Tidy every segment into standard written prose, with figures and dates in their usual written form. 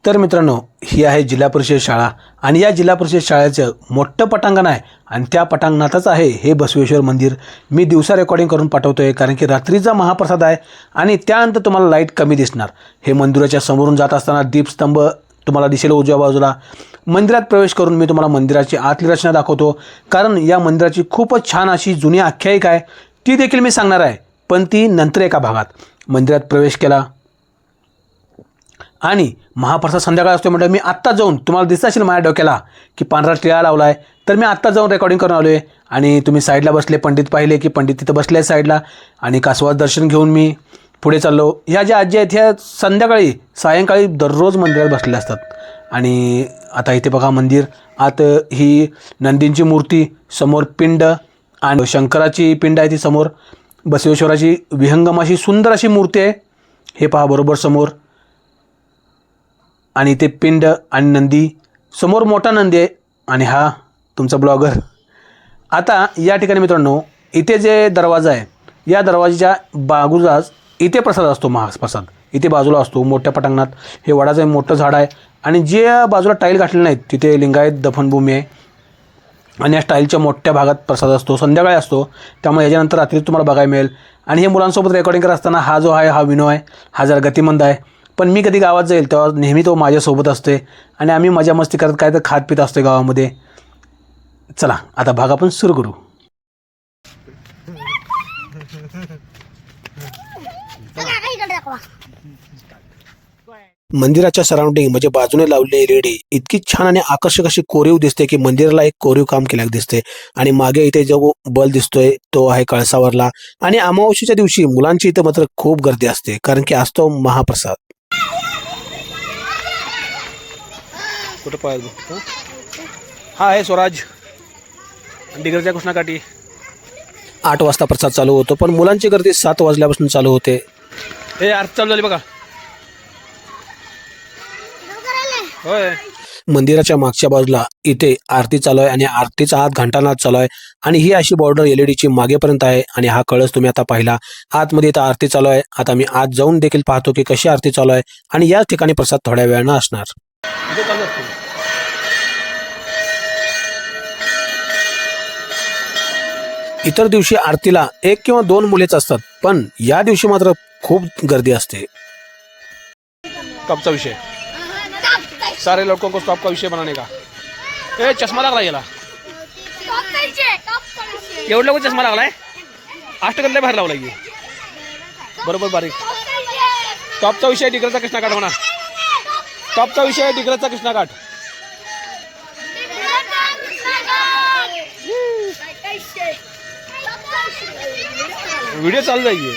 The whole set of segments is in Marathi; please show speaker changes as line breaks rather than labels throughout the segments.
तर मित्रांनो, ही आहे जिल्हा परिषद शाळा आणि या जिल्हा परिषद शाळेचं मोठं पटांगण आहे आणि त्या पटांगणातच आहे हे बसवेश्वर मंदिर. मी दिवसा रेकॉर्डिंग करून पाठवतोय कारण की रात्रीचा महाप्रसाद आहे आणि त्यानंतर तुम्हाला लाईट कमी दिसणार. हे मंदिराच्या समोरून जात असताना दीपस्तंभ तुम्हाला दिसेल उजव्या बाजूला. मंदिरात प्रवेश करून मी तुम्हाला मंदिराची आतली रचना दाखवतो कारण या मंदिराची खूपच छान अशी जुनी आख्यायिका आहे, ती देखील मी सांगणार आहे, पण ती नंतर एका भागात. मंदिरात प्रवेश केला आणि महाप्रसाद संध्याकाळ असतो म्हटलं मी आत्ता जाऊन, तुम्हाला दिसत असेल माझ्या डोक्याला की पांढरा टिळा लावला आहे, तर मी आत्ता जाऊन रेकॉर्डिंग करून आलो आहे. आणि तुम्ही साईडला बसले, पंडित पाहिले की पंडित तिथं बसले साईडला आणि कासवात दर्शन घेऊन मी पुढे चाललो. ह्या ज्या आजी आहेत ह्या संध्याकाळी सायंकाळी दररोज मंदिरात बसलेल्या असतात. आणि आता इथे बघा मंदिर आत ही नंदींची मूर्ती, समोर पिंड आणि शंकराची पिंड आहे ती समोर, बसवेश्वराची विहंगम अशी सुंदर अशी मूर्ती आहे हे पहा बरोबर समोर. आणि ते पिंड आणि नंदी समोर मोठा नंदी आहे आणि हा तुमचा ब्लॉगर. आता या ठिकाणी मित्रांनो इथे जे दरवाजा आहे या दरवाजाच्या बाजूलाच इथे प्रसाद असतो, महाप्रसाद इथे बाजूला असतो मोठ्या पटांगणात. हे वडाचं मोठं झाड आहे आणि जे बाजूला टाईल घातलेले नाहीत तिथे लिंगायत दफनभूमी आहे आणि या टाईलच्या मोठ्या भागात प्रसाद असतो, संध्याकाळी असतो, त्यामुळे याच्यानंतर रात्री तुम्हाला बघायला मिळेल. आणि हे मुलांसोबत रेकॉर्डिंग करत असताना हा जो आहे हा विनो आहे, हा जरा गतिमंद आहे, पण मी कधी गावात जाईल तेव्हा नेहमी तो माझ्यासोबत असते आणि आम्ही मजा मस्ती करत काय तर खात पित असतो गावामध्ये. चला आता भाग आपण सुरू करू. मंदिराच्या सराउंडिंग म्हणजे बाजूने लावलेली LED इतकी छान आणि आकर्षक अशी कोरीव दिसते की मंदिराला एक कोरीव काम केल्याचं दिसते. आणि मागे इथे जो बल दिसतोय तो आहे कळसावरला. आणि अमावस्येच्या दिवशी मुलांची इथं मात्र खूप गर्दी असते कारण की असतो महाप्रसाद. कुठं पाहिजे हा आहे स्वराज डिगरच्या कृष्णाकाठी. 8 वाजता प्रसाद चालू होतो पण मुलांची गर्दी 7 वाजल्यापासून चालू होते. हे आरती चालू झाली बघा. होय, मंदिराच्या मागच्या बाजूला इथे आरती चालू आहे आणि आरतीचा आत घंटानाद चालू आहे आणि ही अशी बॉर्डर LEDची मागेपर्यंत आहे. आणि हा कळस तुम्ही आता पाहिला, आतमध्ये इथं आरती चालू आहे. आता मी आत जाऊन देखील पाहतो की कशी आरती चालू आहे आणि याच ठिकाणी प्रसाद थोड्या वेळानं असणार. इतर दिवशी आरतीला 1 किंवा 2 मुलेच असतात पण या दिवशी मात्र खूप गर्दी असते. टॉपचा विषय, सारे लड़कों को टॉप का विषय बनाने का. ए चष्मा लागला याला, एवढं लोक चष्मा लागलाय, अष्टगंधे बाहेर लावला की बरोबर बारीक. टॉपचा विषय डिग्रजचा कृष्णाकाठ म्हणा, टॉपचा विषय डिग्रजचा कृष्णाकाठ. व्हिडिओ चालू जाईल,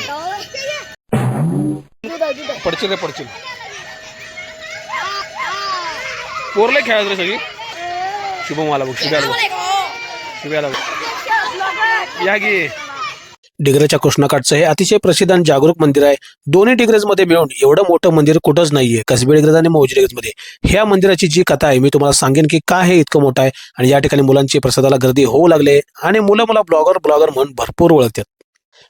पडचिल रे पडचिल. पोरले खेळायचं रे सगळी. शुभम आला बघ, शुभ्याला या गी. डिग्रजच्या कृष्णाकाठचं हे अतिशय प्रसिद्ध आणि जागरूक मंदिर आहे. दोन्ही डिग्रजमध्ये मिळून एवढं मोठं मंदिर कुठंच नाहीये, कसबे डिग्रज आणि मौजी डिग्रजमध्ये. ह्या मंदिराची जी कथा आहे मी तुम्हाला सांगेन की का हे इतकं मोठं आहे. आणि या ठिकाणी मुलांची प्रसादाला गर्दी होऊ लागले आणि मुलं मला ब्लॉगर म्हणून भरपूर ओळखतात.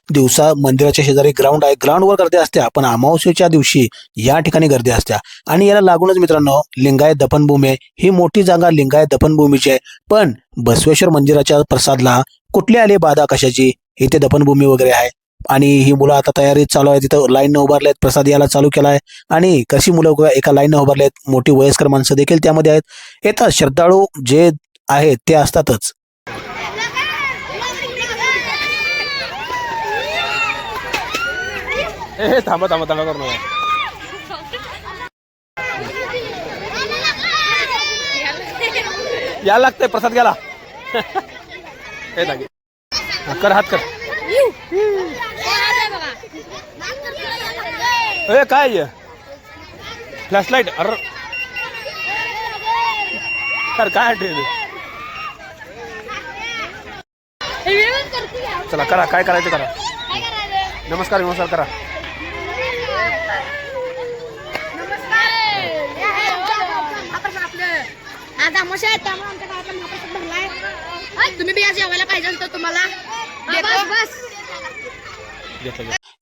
दिवसा मंदिराच्या शेजारी ग्राउंड आहे, ग्राउंडवर गर्दी असते, पण अमावस्येच्या दिवशी या ठिकाणी गर्दी असते. आणि याला लागूनच मित्रांनो लिंगायत दफनभूमी आहे. ही मोठी जागा लिंगायत दफनभूमीची आहे. पण बसवेश्वर मंदिराच्या प्रसादला कुठली आली बाधा कशाची, इथे दफनभूमी वगैरे आहे. आणि ही मुलं आता तयारीत चालू आहे, तिथं लाईननं उभारले आहेत, प्रसाद यायला चालू केला आहे. आणि कशी मुलं एका लाईननं उभारले आहेत, मोठी वयस्कर माणसं देखील त्यामध्ये आहेत. येतात श्रद्धाळू जे आहेत ते असतातच. ए थांबा थांबा थांबा करू नका. यायला लागतंय प्रसाद घ्यायला. हे दागे कर, हात कर. ए काय फ्लॅशलाईट, अरे काय चला करा, काय करायचं करा. नमस्कार नमस्कार करा.
आज आमोशा आहे त्यामुळे आमच्या गावात महाप्रसाद भरलाय. तुम्ही बी आज जेवायला पाहिजे तर तुम्हाला बस.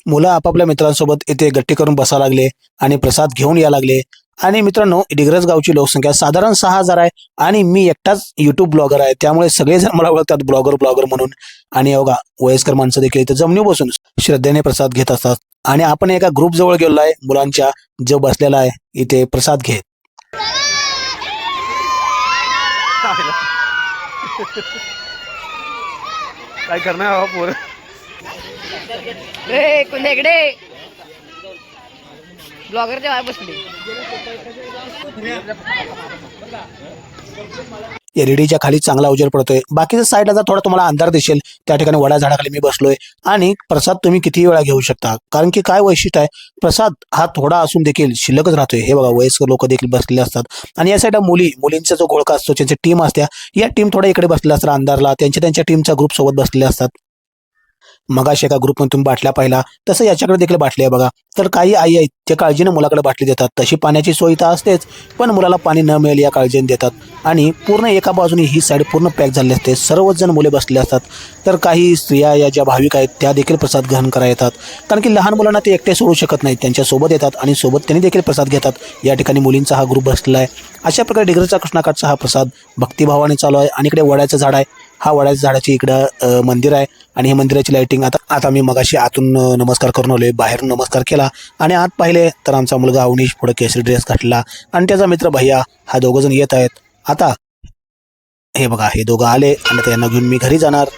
मुलं आपापल्या मित्रांसोबत इथे गट्टी करून बसा लागले आणि प्रसाद घेऊन या लागले. आणि मित्रांनो, डिग्रज गावची लोकसंख्या साधारण 6,000 आहे आणि मी एकटाच युट्यूब ब्लॉगर आहे, त्यामुळे सगळेजण मला ओळखतात ब्लॉगर म्हणून. आणि अवघा वयस्कर माणसं देखील इथं जमिनी बसून श्रद्धेने प्रसाद घेत असतात. आणि आपण एका ग्रुप जवळ गेलो आहे मुलांच्या, जो बसलेला आहे इथे प्रसाद घेत.
काय करणार पोर
कुंदेकडे ब्लॉगरच्या बाहेर बसले.
एलईडीच्या खाली चांगला उजेड पडतोय. बाकीच्या साईडला जर थोडा तुम्हाला अंधार दिसेल, त्या ठिकाणी वडा झाडाखाली मी बसलोय. आणि प्रसाद तुम्ही किती वेळा घेऊ शकता, कारण की काय वैशिष्ट्य आहे, प्रसाद हा थोडा असून देखील शिल्लकच राहतोय. हे बघा, वयस्कर लोक देखील बसलेले असतात. आणि या साईडला मुलींचा जो घोळका असतो, त्यांची टीम असते, या टीम थोडा इकडे बसलेल्या असतात अंधारला, त्यांच्या टीमचा ग्रुप सोबत बसलेले असतात. मगाशी एका ग्रुपमध्ये तुम्ही बाटल्या पाहिला, तसं याच्याकडे देखील बाटली आहे बघा. तर काही आई आहेत त्या काळजीने मुलाकडे बाटली देतात. तशी पाण्याची सोय तर असतेच, पण मुलाला पाणी न मिळेल या काळजीने देतात. आणि पूर्ण एका बाजूने ही साईड पूर्ण पॅक झालेली असते, सर्वच जण मुले बसले असतात. तर काही स्त्रिया या ज्या भाविक आहेत त्या देखील प्रसाद ग्रहण करायला येतात, कारण की लहान मुलांना ते एकटे सोडू शकत नाहीत, त्यांच्यासोबत येतात आणि सोबत त्यांनी देखील प्रसाद घेतात. या ठिकाणी मुलींचा हा ग्रुप बसलेला आहे. अशा प्रकारे डिग्रजचा कृष्णाकाठचा हा प्रसाद भक्तिभावाने चालू आहे. आणि इकडे वड्याचं झाड आहे, हा वड्याच्या झाडाची इकडं मंदिर आहे. आणि हे मंदिराची लाइटिंग आता मी मगाशी आतून नमस्कार करून आलोय, बाहेरून नमस्कार केला आणि आत पाहिले तर आमचा मुलगा अवनीश पुढे केसरी ड्रेस घातला आणि त्याचा मित्र भैया, हा दोघं जण येत आहेत. आता हे बघा, हे दोघं आले आणि त्यांना घेऊन मी घरी जाणार.